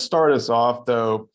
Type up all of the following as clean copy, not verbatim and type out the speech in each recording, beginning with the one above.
start us off though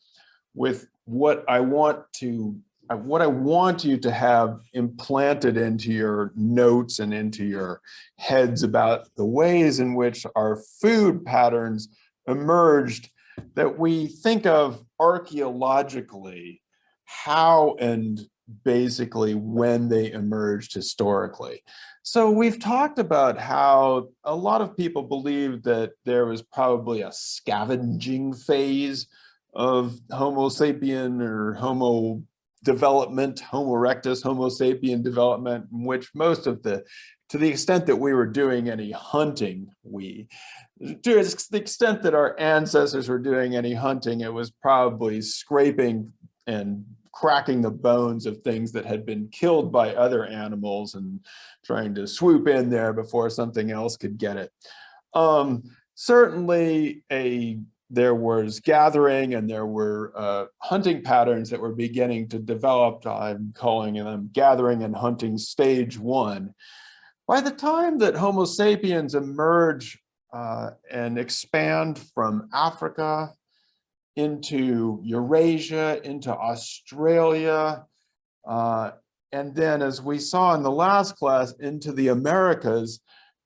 with what I want you to have implanted into your notes and into your heads about the ways in which our food patterns emerged that we think of archaeologically, how and basically when they emerged historically. So we've talked about how a lot of people believe that there was probably a scavenging phase of Homo sapien or Homo development, Homo erectus, Homo sapien development, in which most of to the extent that we were doing any hunting, to the extent that our ancestors were doing any hunting, it was probably scraping and cracking the bones of things that had been killed by other animals and trying to swoop in there before something else could get it. Certainly there was gathering and there were hunting patterns that were beginning to develop. I'm calling them gathering and hunting stage one. By the time that Homo sapiens emerge and expand from Africa into Eurasia, into Australia, and then, as we saw in the last class, into the Americas,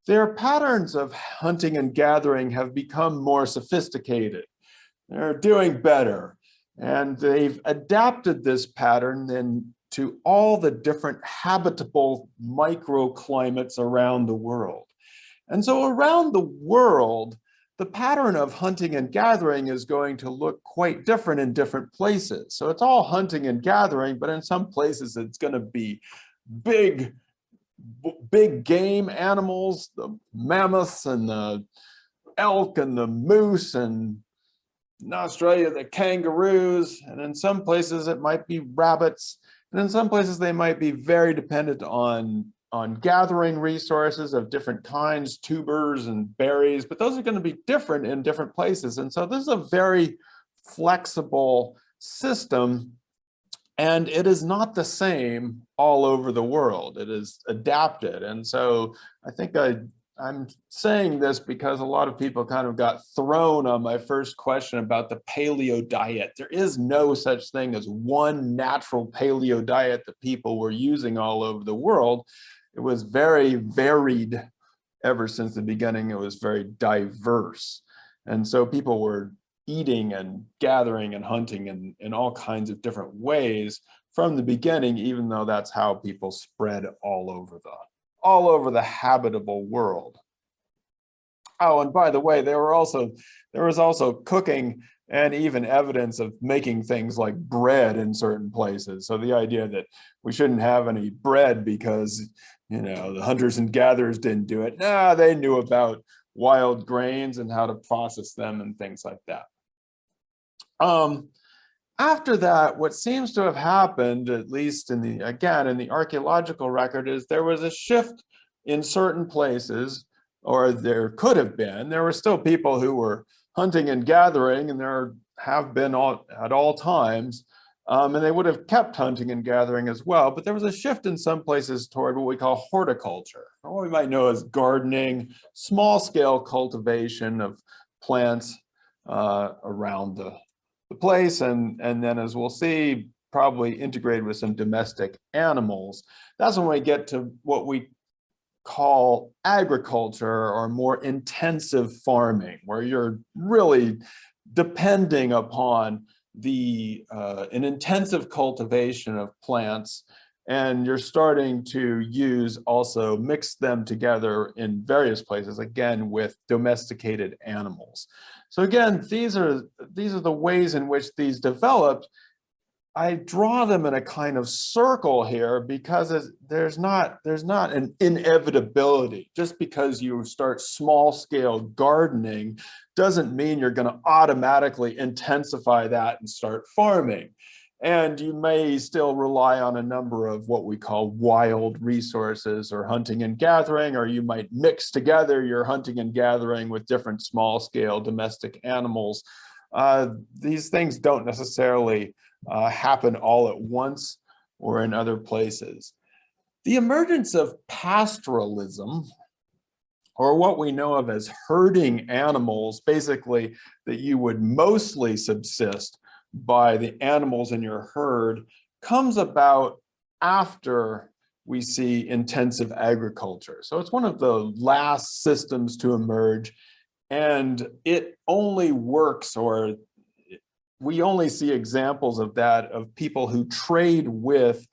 their patterns of hunting and gathering have become more sophisticated. They're doing better. And they've adapted this pattern then to all the different habitable microclimates around the world. And so around the world, the pattern of hunting and gathering is going to look quite different in different places. So it's all hunting and gathering, but in some places it's going to be big game animals, the mammoths and the elk and the moose, and in Australia, the kangaroos. And in some places it might be rabbits. And in some places they might be very dependent on gathering resources of different kinds, tubers and berries, but those are going to be different in different places. And so this is a very flexible system, and it is not the same all over the world. It is adapted. And so I think I'm saying this because a lot of people kind of got thrown on my first question about the paleo diet. There is no such thing as one natural paleo diet that people were using all over the world. It was very varied ever since the beginning. It was very diverse. And so people were eating and gathering and hunting in all kinds of different ways from the beginning, even though that's how people spread all over the habitable world. Oh, and by the way, there was also cooking and even evidence of making things like bread in certain places. So the idea that we shouldn't have any bread because, the hunters and gatherers didn't do it. Nah, they knew about wild grains and how to process them and things like that. After that, what seems to have happened, at least in the archaeological record, is there was a shift in certain places, or there could have been. There were still people who were hunting and gathering, and there have been at all times, and they would have kept hunting and gathering as well. But there was a shift in some places toward what we call horticulture, or what we might know as gardening, small-scale cultivation of plants around the place, and then, as we'll see, probably integrated with some domestic animals. That's when we get to what we call agriculture, or more intensive farming, where you're really depending upon an intensive cultivation of plants, and you're starting to mix them together in various places, again, with domesticated animals. So again, these are the ways in which these developed. I draw them in a kind of circle here because there's not an inevitability. Just because you start small-scale gardening doesn't mean you're going to automatically intensify that and start farming. And you may still rely on a number of what we call wild resources or hunting and gathering, or you might mix together your hunting and gathering with different small-scale domestic animals. These things don't necessarily happen all at once or in other places. The emergence of pastoralism, or what we know of as herding animals, basically that you would mostly subsist by the animals in your herd, comes about after we see intensive agriculture. So it's one of the last systems to emerge, and it only works, or we only see examples of that, of people who trade with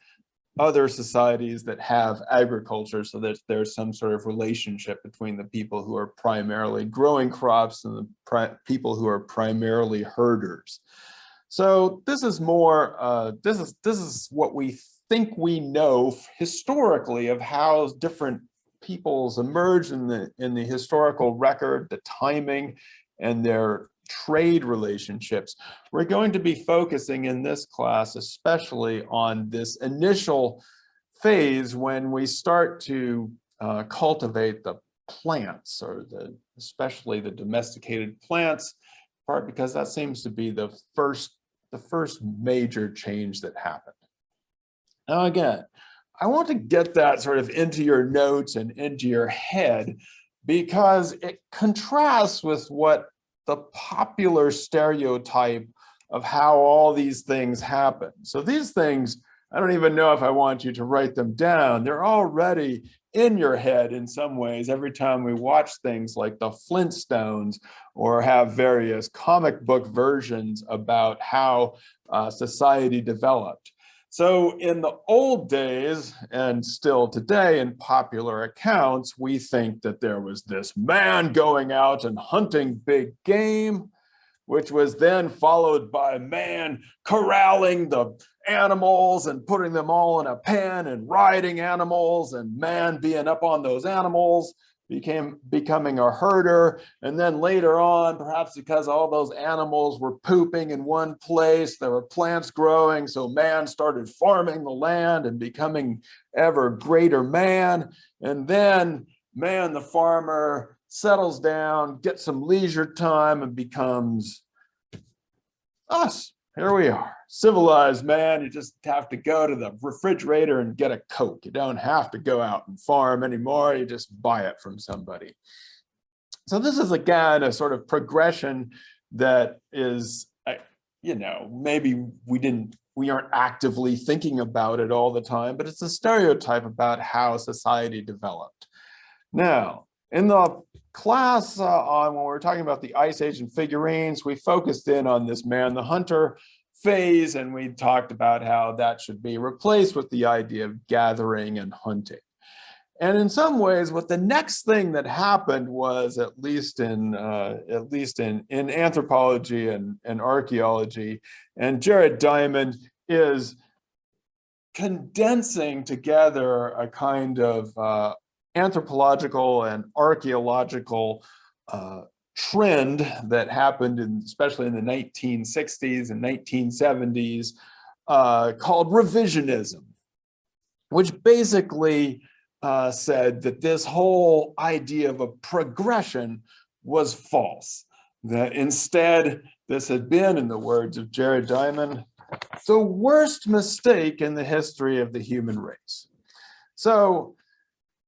other societies that have agriculture, so that there's some sort of relationship between the people who are primarily growing crops and the people who are primarily herders. So this is more, this is what we think we know historically of how different peoples emerge in the historical record, the timing, and their trade relationships. We're going to be focusing in this class especially on this initial phase when we start to cultivate the plants, or especially the domesticated plants, part because that seems to be the first major change that happened. Now again, I want to get that sort of into your notes and into your head, because it contrasts with what the popular stereotype of how all these things happen. So these things, I don't even know if I want you to write them down. They're already in your head in some ways every time we watch things like the Flintstones, or have various comic book versions about how society developed. So in the old days, and still today in popular accounts, we think that there was this man going out and hunting big game, which was then followed by man corralling the animals and putting them all in a pen and riding animals, and man being up on those animals, becoming a herder. And then later on, perhaps because all those animals were pooping in one place, there were plants growing, so man started farming the land and becoming ever greater man. And then man, the farmer, settles down, gets some leisure time, and becomes us. Here we are, civilized man. You just have to go to the refrigerator and get a Coke. You don't have to go out and farm anymore. You just buy it from somebody. So this is again a sort of progression that is, maybe we aren't actively thinking about it all the time, but it's a stereotype about how society developed. Now, in the class when we were talking about the Ice Age and figurines, we focused in on this man the hunter phase, and we talked about how that should be replaced with the idea of gathering and hunting. And in some ways, what the next thing that happened was, at least in anthropology and archaeology, and Jared Diamond is condensing together a kind of anthropological and archaeological trend that happened especially in the 1960s and 1970s, called revisionism, which basically said that this whole idea of a progression was false. That instead, this had been, in the words of Jared Diamond, the worst mistake in the history of the human race. So,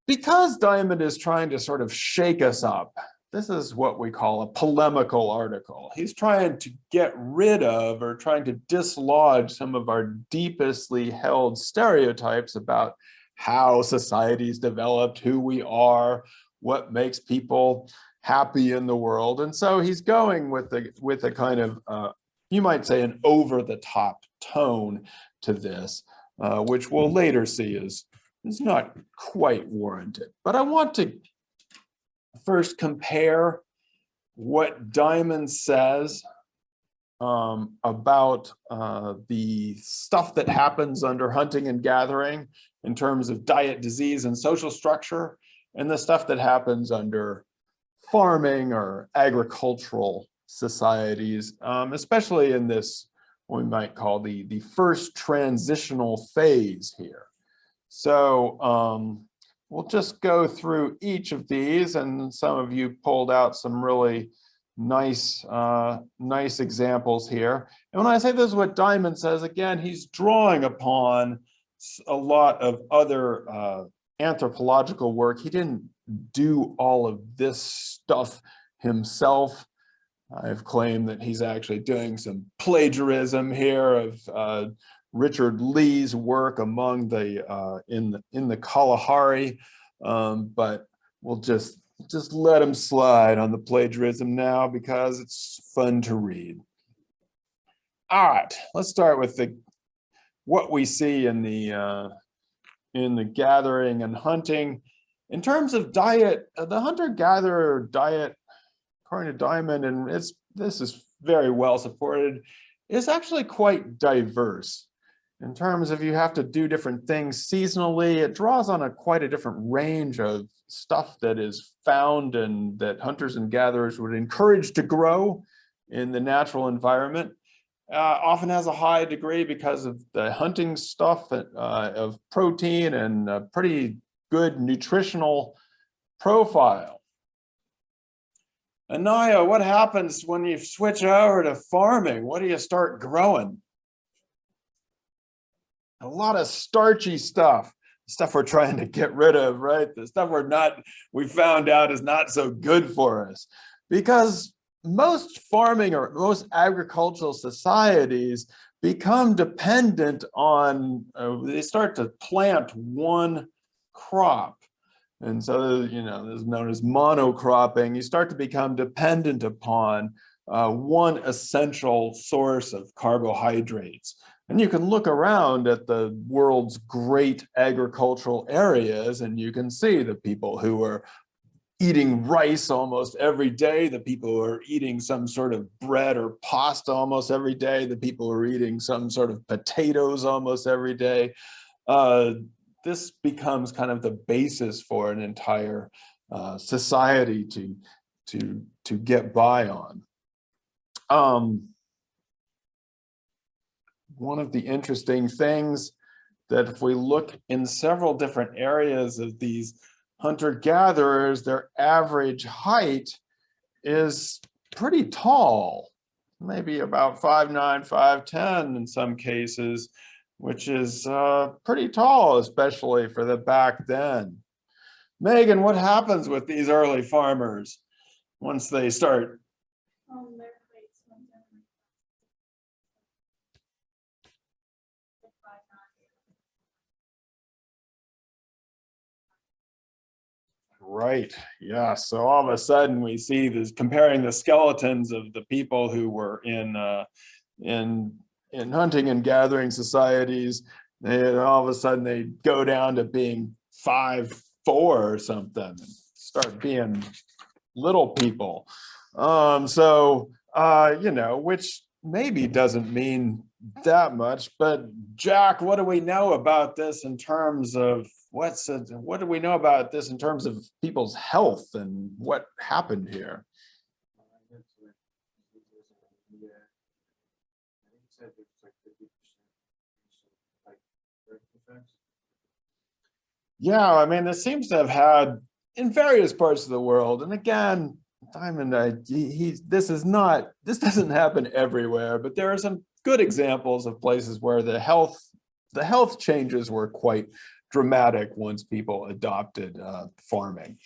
because Diamond is trying to sort of shake us up, this is what we call a polemical article. He's trying to get rid of, or trying to dislodge, some of our deepestly held stereotypes about how societies developed, who we are, what makes people happy in the world. And so he's going with a kind of, you might say, an over-the-top tone to this, which we'll later see is not quite warranted. But I want to first compare what Diamond says about the stuff that happens under hunting and gathering in terms of diet, disease, and social structure, and the stuff that happens under farming or agricultural societies, especially in this, what we might call the first transitional phase here. So we'll just go through each of these, and some of you pulled out some really nice examples here. And when I say this is what Diamond says, again, he's drawing upon a lot of other anthropological work. He didn't do all of this stuff himself. I've claimed that he's actually doing some plagiarism here of Richard Lee's work among the in the Kalahari, but we'll just let him slide on the plagiarism now because it's fun to read. All right, let's start with what we see in the gathering and hunting. In terms of diet, the hunter-gatherer diet, according to Diamond, and this is very well supported, is actually quite diverse. In terms of you have to do different things seasonally, it draws on quite a different range of stuff that is found and that hunters and gatherers would encourage to grow in the natural environment. Often has a high degree because of the hunting stuff of protein and a pretty good nutritional profile. Anaya, what happens when you switch over to farming? What do you start growing? A lot of starchy stuff we're trying to get rid of, right? The stuff we found out is not so good for us, because most farming or most agricultural societies become dependent on, they start to plant one crop. And so, this is known as monocropping. You start to become dependent upon one essential source of carbohydrates. And you can look around at the world's great agricultural areas, and you can see the people who are eating rice almost every day, the people who are eating some sort of bread or pasta almost every day, the people who are eating some sort of potatoes almost every day. This becomes kind of the basis for an entire society to get by on. One of the interesting things that if we look in several different areas of these hunter-gatherers, their average height is pretty tall, maybe about 5'9", 5'10" in some cases, which is pretty tall, especially for the back then. Megan, what happens with these early farmers once they start? Right, yeah, so all of a sudden we see this, comparing the skeletons of the people who were in hunting and gathering societies, and all of a sudden they go down to being 5'4" or something, and start being little people. Which maybe doesn't mean that much, but Jack, what do we know about this in terms of what do we know about this in terms of people's health and what happened here? Yeah, I mean, this seems to have had in various parts of the world, and again, Diamond, this doesn't happen everywhere, but there are some good examples of places where the health changes were quite dramatic once people adopted farming.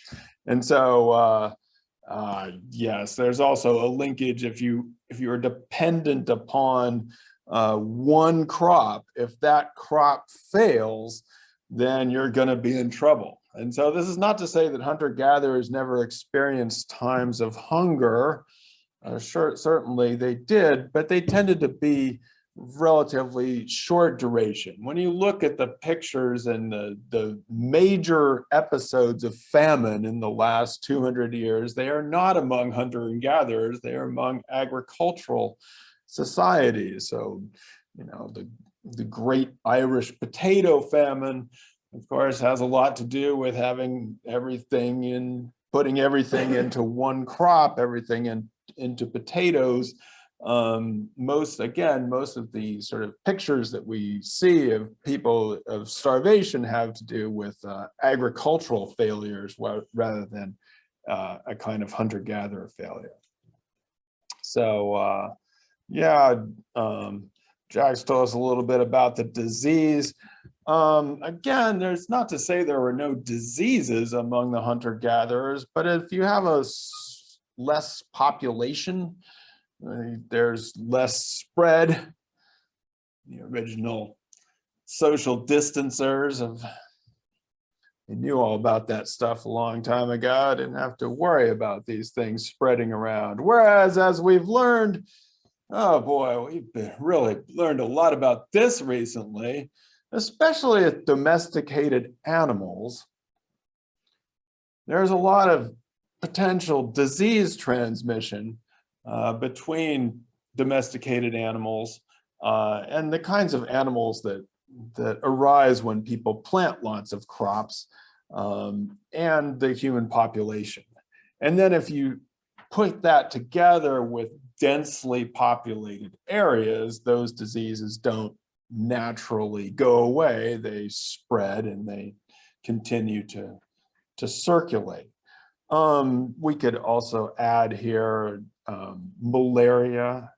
And so yes, there's also a linkage. If you're dependent upon one crop, if that crop fails, then you're going to be in trouble. And so this is not to say that hunter-gatherers never experienced times of hunger. Certainly they did, but they tended to be relatively short duration. When you look at the pictures and the major episodes of famine in the last 200 years, they are not among hunter and gatherers, they are among agricultural societies. So, the great Irish potato famine, of course, has a lot to do with having putting everything into one crop, everything into potatoes. Most of the sort of pictures that we see of people of starvation have to do with agricultural failures rather than a kind of hunter-gatherer failure. So Jack's told us a little bit about the disease. Again, there's not to say there were no diseases among the hunter-gatherers, but if you have a less population, there's less spread. The original social distancers they knew all about that stuff a long time ago. Didn't have to worry about these things spreading around. Whereas, as we've learned, oh boy, we've really learned a lot about this recently, especially with domesticated animals. There's a lot of potential disease transmission between domesticated animals and the kinds of animals that arise when people plant lots of crops and the human population. And then if you put that together with densely populated areas, those diseases don't naturally go away. They spread and they continue to circulate. We could also add here malaria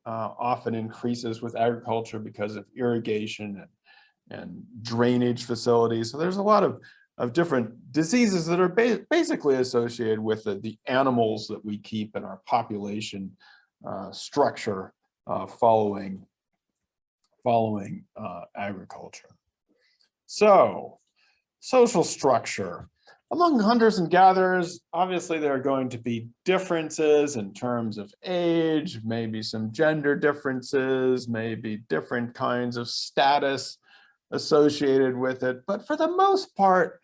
often increases with agriculture because of irrigation and drainage facilities. So there's a lot of different diseases that are basically associated with the animals that we keep in our population structure following agriculture. So, social structure. Among hunters and gatherers, obviously there are going to be differences in terms of age, maybe some gender differences, maybe different kinds of status associated with it. But for the most part,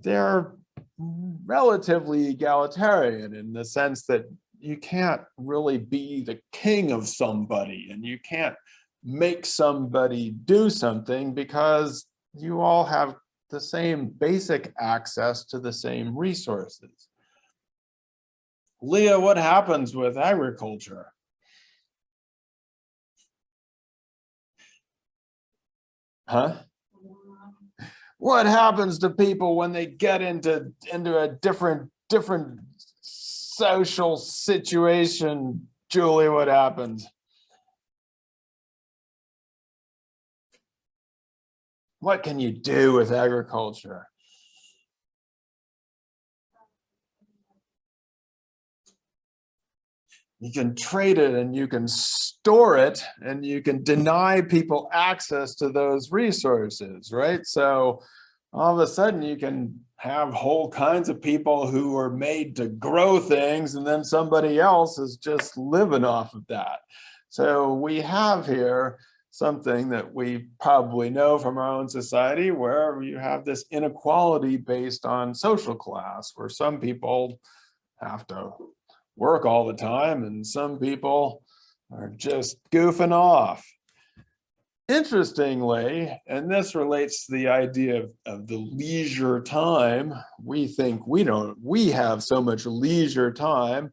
they're relatively egalitarian in the sense that you can't really be the king of somebody and you can't make somebody do something because you all have the same basic access to the same resources. Leah, what happens with agriculture? Huh? What happens to people when they get into a different social situation? Julie, what happens? What can you do with agriculture? You can trade it and you can store it and you can deny people access to those resources, right? So all of a sudden you can have whole kinds of people who are made to grow things and then somebody else is just living off of that. So we have here something that we probably know from our own society where you have this inequality based on social class, where some people have to work all the time and some people are just goofing off. Interestingly, and this relates to the idea of the leisure time, we think we have so much leisure time.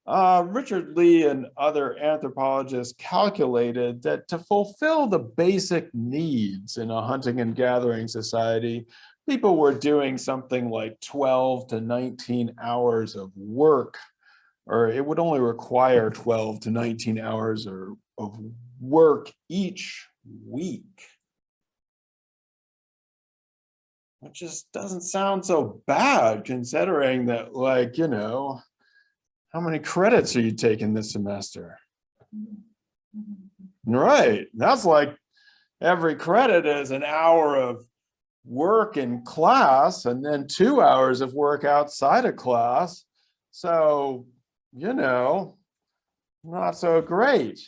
Richard Lee and other anthropologists calculated that to fulfill the basic needs in a hunting and gathering society, people were doing something like 12 to 19 hours of work, or it would only require 12 to 19 hours of work each week. It just doesn't sound so bad considering that, like, you know, how many credits are you taking this semester? Right, that's like every credit is an hour of work in class and then 2 hours of work outside of class. So, you know, not so great.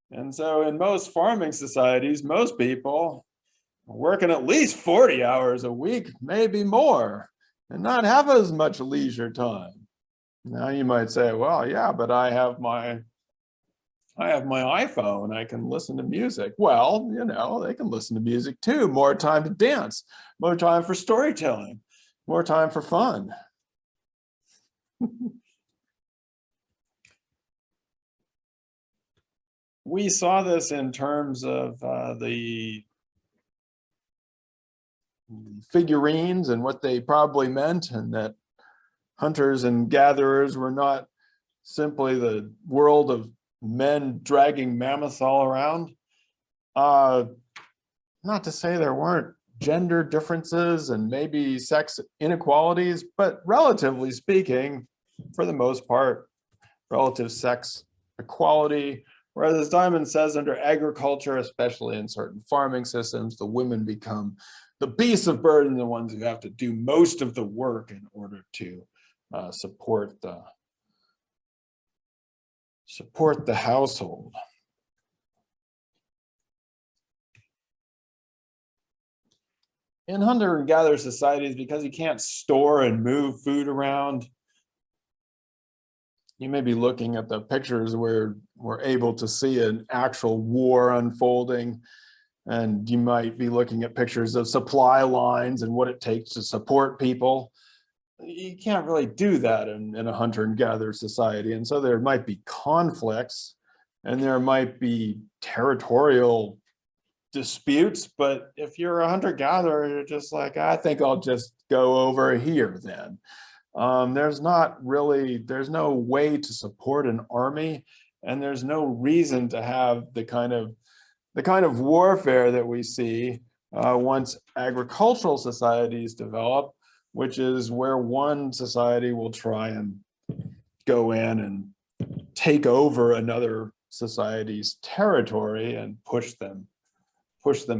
And so in most farming societies, most people are working at least 40 hours a week, maybe more, and not have as much leisure time. Now you might say, well, yeah, but I have my iPhone, I can listen to music. Well, you know, they can listen to music too. More time to dance, more time for storytelling, more time for fun. We saw this in terms of the figurines and what they probably meant, and that hunters and gatherers were not simply the world of men dragging mammoths all around. not to say there weren't gender differences and maybe sex inequalities, but relatively speaking, for the most part, relative sex equality. Whereas, as Diamond says, under agriculture, especially in certain farming systems, the women become the beasts of burden, the ones who have to do most of the work in order to support the household. In hunter and gatherer societies, because you can't store and move food around, you may be looking at the pictures where we're able to see an actual war unfolding, and you might be looking at pictures of supply lines and what it takes to support people. You can't really do that in a hunter and gatherer society, and so there might be conflicts and there might be territorial disputes, but if you're a hunter-gatherer, you're just like, I think I'll just go over here then. There's no way to support an army, and there's no reason to have the kind of warfare that we see once agricultural societies develop, which is where one society will try and go in and take over another society's territory and push them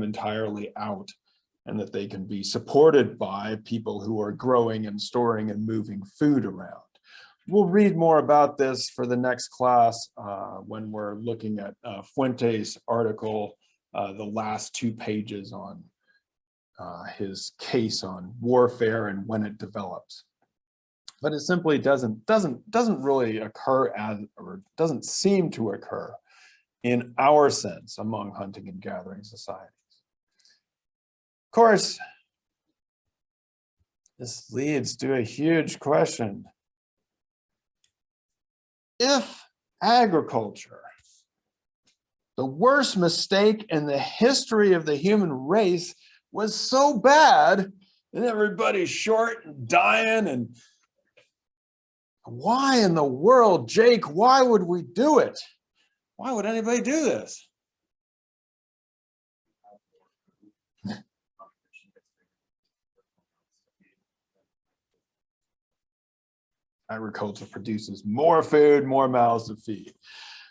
entirely out, and that they can be supported by people who are growing and storing and moving food around. We'll read more about this for the next class when we're looking at Fuentes' article, the last 2 pages on his case on warfare and when it develops. But it simply doesn't really occur or doesn't seem to occur in our sense among hunting and gathering societies. Of course, this leads to a huge question. If agriculture, the worst mistake in the history of the human race, was so bad and everybody's short and dying, and why in the world, Jake, why would we do it? Why would anybody do this? Agriculture produces more food, more mouths to feed.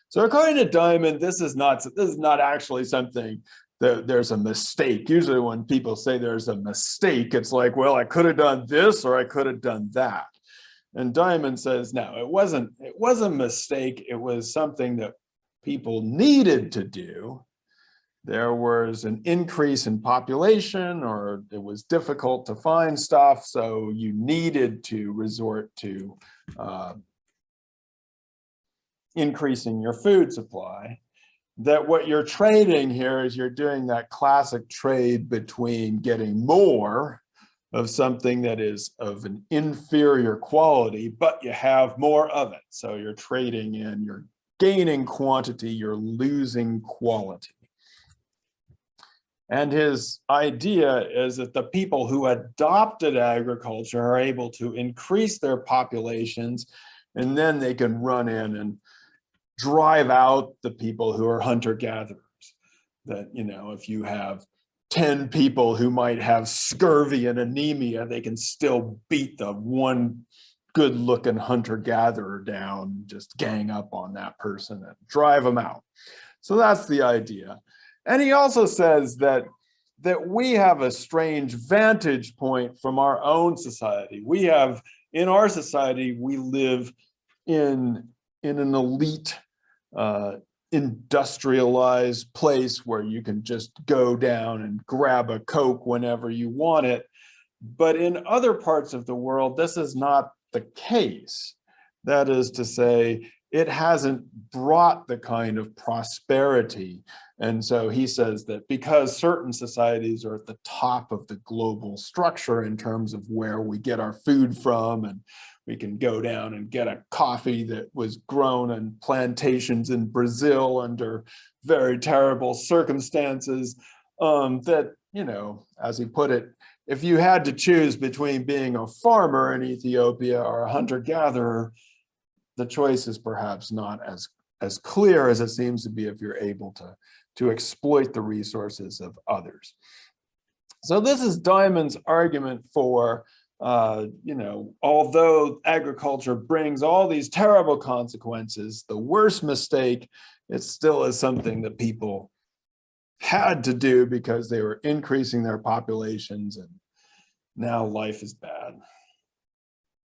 So according to Diamond, this is not actually something that there's a mistake. Usually when people say there's a mistake, it's like, well, I could have done this or I could have done that. And Diamond says, no, it wasn't a mistake. It was something that people needed to do. There was an increase in population, or it was difficult to find stuff, so you needed to resort to increasing your food supply. That what you're trading here is you're doing that classic trade between getting more of something that is of an inferior quality, but you have more of it. So you're trading in, you're gaining quantity, you're losing quality. And his idea is that the people who adopted agriculture are able to increase their populations, and then they can run in and drive out the people who are hunter-gatherers. That, you know, if you have 10 people who might have scurvy and anemia, they can still beat the one good-looking hunter-gatherer down, just gang up on that person and drive them out. So that's the idea. And he also says that we have a strange vantage point from our own society. We have, in our society, we live in an elite, industrialized place where you can just go down and grab a Coke whenever you want it. But in other parts of the world, this is not the case. That is to say, it hasn't brought the kind of prosperity. And so he says that because certain societies are at the top of the global structure in terms of where we get our food from, and we can go down and get a coffee that was grown on plantations in Brazil under very terrible circumstances, that, you know, as he put it, if you had to choose between being a farmer in Ethiopia or a hunter-gatherer, the choice is perhaps not as as clear as it seems to be if you're able to exploit the resources of others. So this is Diamond's argument for, although agriculture brings all these terrible consequences, the worst mistake, it still is something that people had to do because they were increasing their populations, and now life is bad.